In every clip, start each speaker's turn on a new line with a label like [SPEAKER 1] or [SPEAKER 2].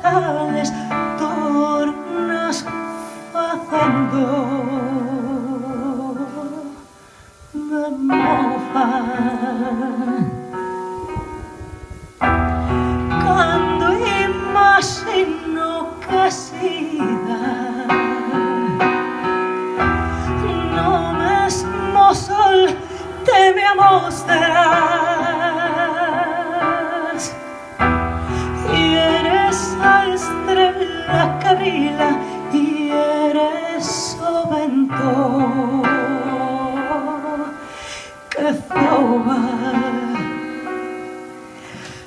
[SPEAKER 1] tempestades tornas facendo de mofar. Cando imagino que sida no mesmo sol te me amostras y eres a estrella que brilla y eres o vento que zoa.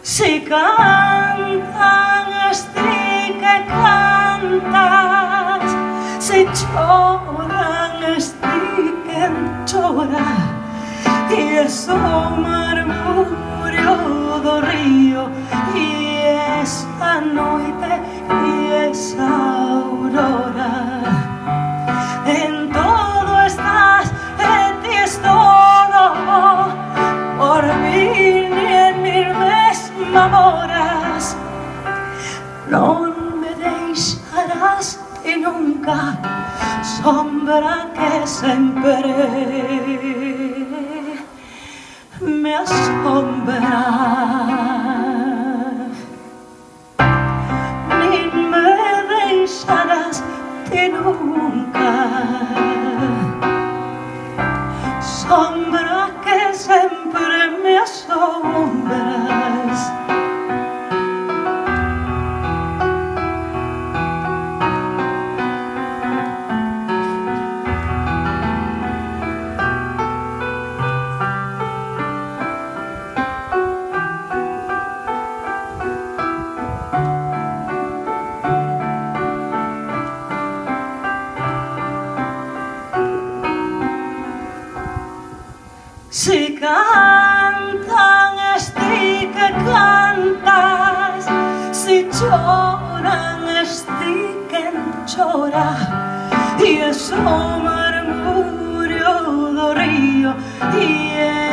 [SPEAKER 1] Si cantan esti que cantas, si choran esti que chora, e esa murmurio do río, e esa noite, e esa aurora. En todo estás, en ti es todo, por mí ni en mil memoras. Non me deixarás e nunca, sombra que sempre me asombra. Nin me deixarás e nunca, sombra que sempre me asombras. Si cantan esti que cantas, si choran esti que chora, e esa murmurio do río, e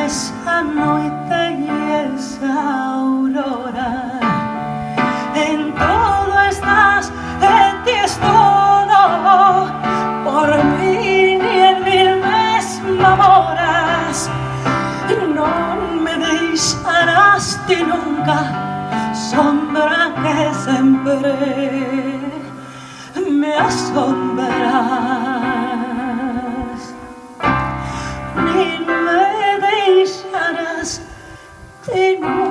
[SPEAKER 1] esa noite e esa aurora. En todo estás, en ti es todo, por mí ni en mil memoras. Non me deixarás ti nunca, sombra que sempre me asombras. Nin me deixarás ti nunca.